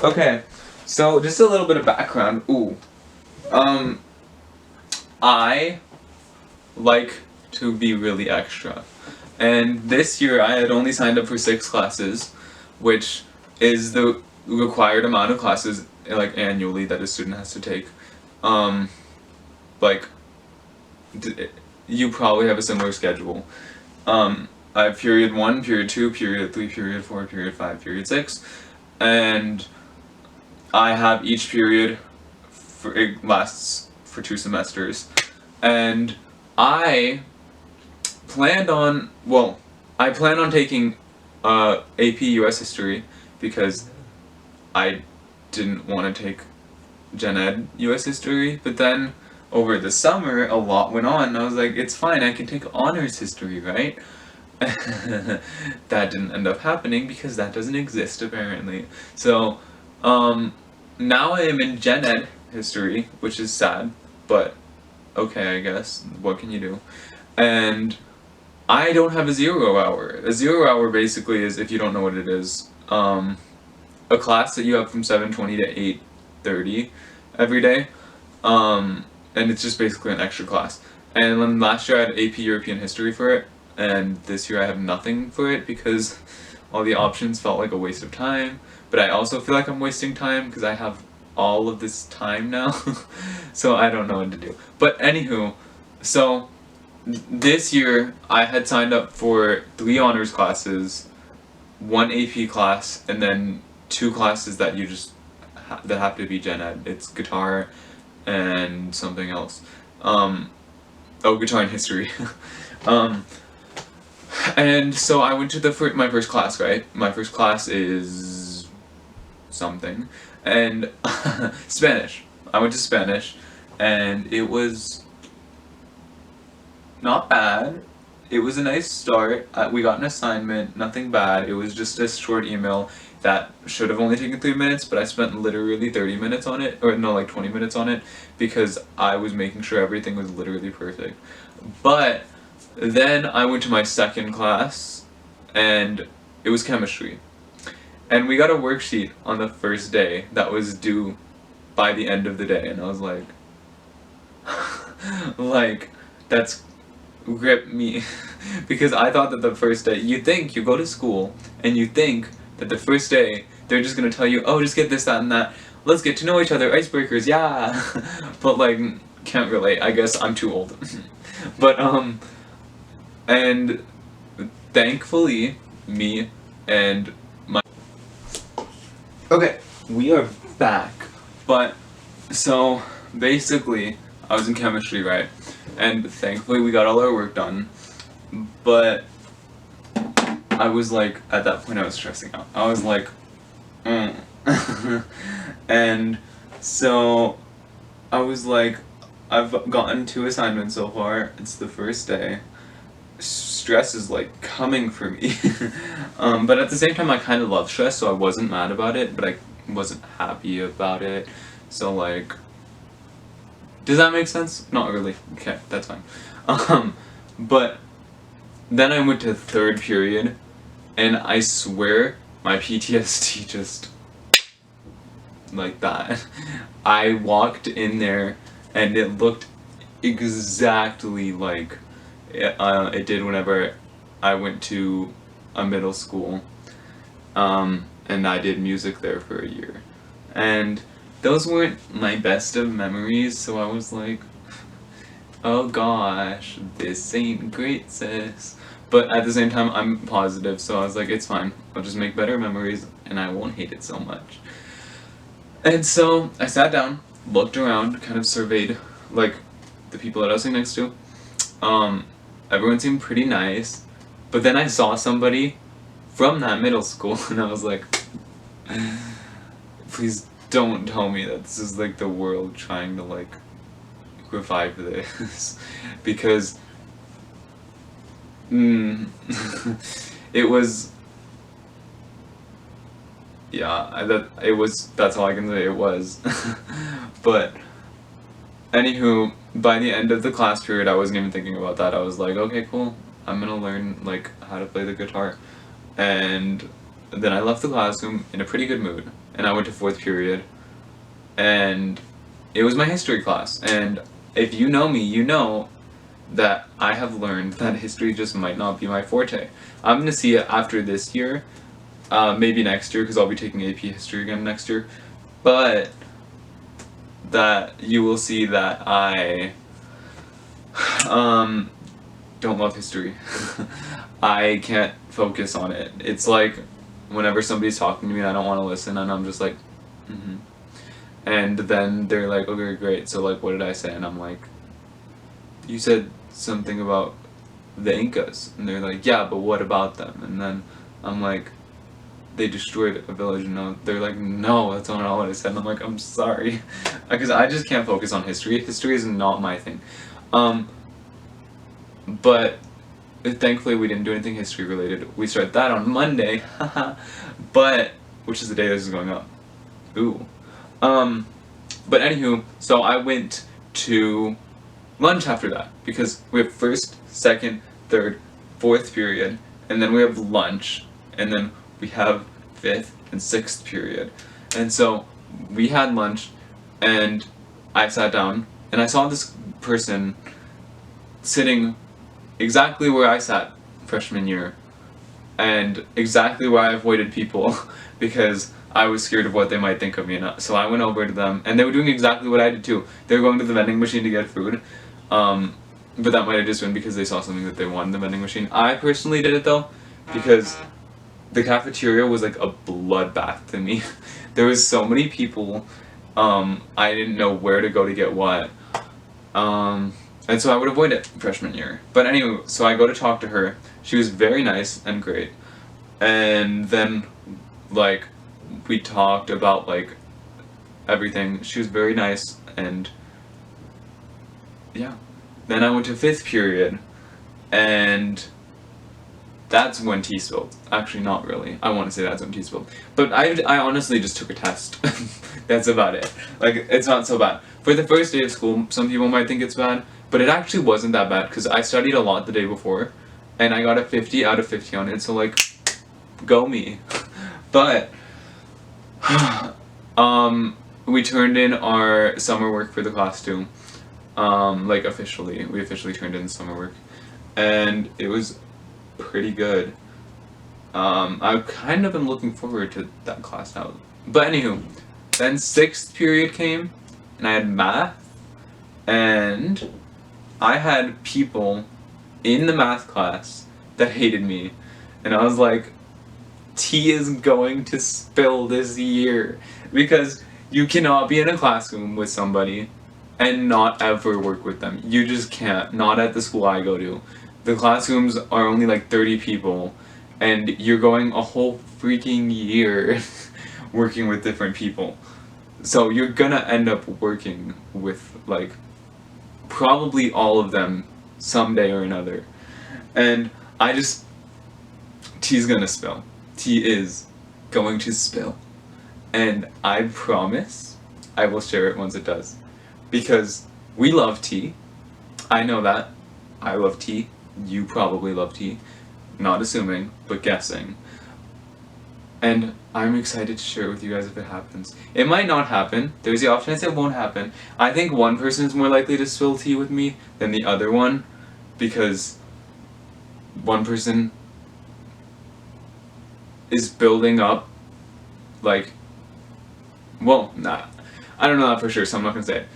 Okay, so just a little bit of background. I like to be really extra. And this year I had only signed up for 6 classes, which is the required amount of classes like annually that a student has to take. Um, like you probably have a similar schedule. I have period 1, period 2, period 3, period 4, period 5, period 6, and I have each period it lasts for 2 semesters, and I planned on, well, I plan on taking AP US History because I didn't want to take Gen Ed US History, but then over the summer a lot went on and I was like, it's fine, I can take Honors History, right? That didn't end up happening because that doesn't exist apparently. So, now I am in Gen Ed History, which is sad, but okay, I guess. What can you do? And I don't have a 0 hour. A 0 hour basically is, if you don't know what it is, a class that you have from 7:20 to 8:30 every day, and it's just basically an extra class. And then last year I had AP European History for it, and this year I have nothing for it because all the options felt like a waste of time, but I also feel like I'm wasting time because I have all of this time now, so I don't know what to do. But anywho, so this year I had signed up for 3 honors classes, 1 AP class, and then 2 classes that you just that have to be Gen Ed. It's guitar and something else. Guitar and history. And so I went to my first class, right? My first class is something, and Spanish. I went to Spanish, and it was not bad. It was a nice start. We got an assignment, nothing bad. It was just a short email that should have only taken 3 minutes, but I spent literally 30 minutes on it, or no, like 20 minutes on it, because I was making sure everything was literally perfect. But then I went to my second class, and it was chemistry. And we got a worksheet on the first day that was due by the end of the day, and I was like, like, that's grip me. Because I thought that the first day, you think you go to school, and you think that the first day they're just gonna tell you, oh, just get this, that, and that. Let's get to know each other, icebreakers, yeah. But like, can't relate. I guess I'm too old. But and thankfully, me and my okay, we are back. But so basically, I was in chemistry, right? And thankfully, we got all our work done. But I was like, at that point, I was stressing out. I was like, and so I was like, I've gotten 2 assignments so far. It's the first day. Stress is like coming for me. But at the same time, I kind of love stress, so I wasn't mad about it, but I wasn't happy about it. So like, does that make sense? Not really. Okay, that's fine. But then I went to 3rd period, and I swear my PTSD just like that. I walked in there, and it looked exactly like it did whenever I went to a middle school, and I did music there for a year. And those weren't my best of memories, so I was like, oh gosh, this ain't great, sis. But at the same time, I'm positive, so I was like, it's fine. I'll just make better memories, and I won't hate it so much. And so I sat down, looked around, kind of surveyed, like, the people that I was sitting next to. Everyone seemed pretty nice, but then I saw somebody from that middle school, and I was like, please don't tell me that this is like the world trying to like revive this, because it was, yeah, that's all I can say, it was. But anywho, by the end of the class period, I wasn't even thinking about that. I was like, okay, cool, I'm gonna learn like how to play the guitar. And then I left the classroom in a pretty good mood, and I went to 4th period, and it was my history class. And if you know me, you know that I have learned that history just might not be my forte. I'm gonna see it after this year, maybe next year, because I'll be taking AP history again next year, but that you will see that I don't love history. I can't focus on it. It's like whenever somebody's talking to me and I don't want to listen, and I'm just like, mm-hmm. And then they're like, okay, great, so like what did I say? And I'm like, you said something about the Incas. And they're like, yeah, but what about them? And then I'm like, they destroyed a village. And they're like, no, that's not what I said. And I'm like, I'm sorry. Because I just can't focus on history. History is not my thing. But thankfully we didn't do anything history related. We start that on Monday. But, which is the day this is going up. Ooh. But anywho, so I went to lunch after that, because we have 1st, 2nd, 3rd, 4th period, and then we have lunch, and then we have 5th and 6th period. And so we had lunch, and I sat down, and I saw this person sitting exactly where I sat freshman year, and exactly where I avoided people because I was scared of what they might think of me. And so I went over to them, and they were doing exactly what I did too. They were going to the vending machine to get food, but that might have just been because they saw something that they wanted in the vending machine. I personally did it though, because the cafeteria was like a bloodbath to me. There was so many people, I didn't know where to go to get what, and so I would avoid it freshman year. But anyway, so I go to talk to her. She was very nice and great, and then like we talked about like everything. She was very nice, and yeah. Then I went to 5th period, and that's when tea spilled. Actually, not really. I want to say that's when tea spilled. But I honestly just took a test. That's about it. Like, it's not so bad. For the first day of school, some people might think it's bad, but it actually wasn't that bad, because I studied a lot the day before, and I got a 50 out of 50 on it, so like, go me. But, we turned in our summer work for the class too. Like officially. We officially turned in summer work. And it was pretty good. I've kind of been looking forward to that class now. But anywho, then 6th period came, and I had math, and I had people in the math class that hated me. And I was like, tea is going to spill this year. Because you cannot be in a classroom with somebody and not ever work with them. You just can't. Not at the school I go to. The classrooms are only like 30 people, and you're going a whole freaking year working with different people. So you're gonna end up working with like probably all of them someday or another. And tea's gonna spill. Tea is going to spill. And I promise I will share it once it does. Because we love tea. I know that. I love tea. You probably love tea. Not assuming, but guessing. And I'm excited to share it with you guys if it happens. It might not happen. There's the off chance it won't happen. I think one person is more likely to spill tea with me than the other one, because one person is building up, like, well, nah, I don't know that for sure, so I'm not gonna say it.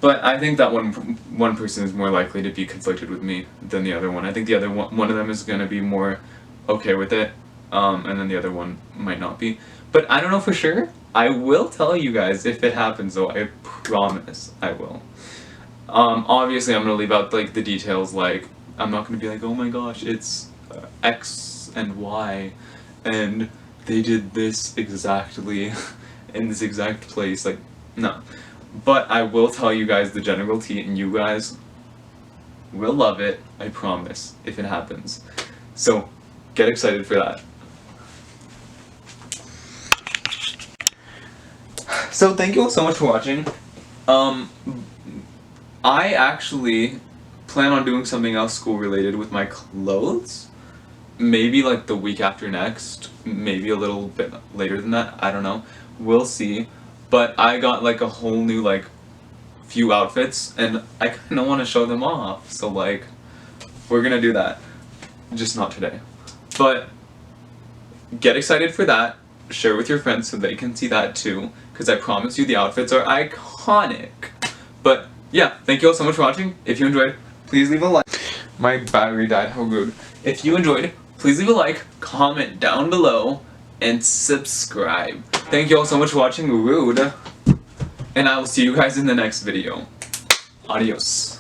But I think that one person is more likely to be conflicted with me than the other one. I think the other one of them is gonna be more okay with it, and then the other one might not be. But I don't know for sure. I will tell you guys if it happens, though. I promise I will. Obviously, I'm gonna leave out like the details. Like, I'm not gonna be like, oh my gosh, it's X and Y, and they did this exactly in this exact place. Like, no. But I will tell you guys the general tea, and you guys will love it, I promise, if it happens. So, get excited for that. So, thank you all so much for watching. I actually plan on doing something else school-related with my clothes. Maybe like the week after next, maybe a little bit later than that, I don't know. we'll see. But I got like a whole new like few outfits, and I kind of want to show them off. So like, we're gonna do that, just not today. But get excited for that. Share with your friends so they can see that too, because I promise you the outfits are iconic. But yeah, thank you all so much for watching. If you enjoyed, please leave a like. My battery died, how rude. If you enjoyed, please leave a like, comment down below, and subscribe. Thank you all so much for watching, rude. And I will see you guys in the next video. Adios.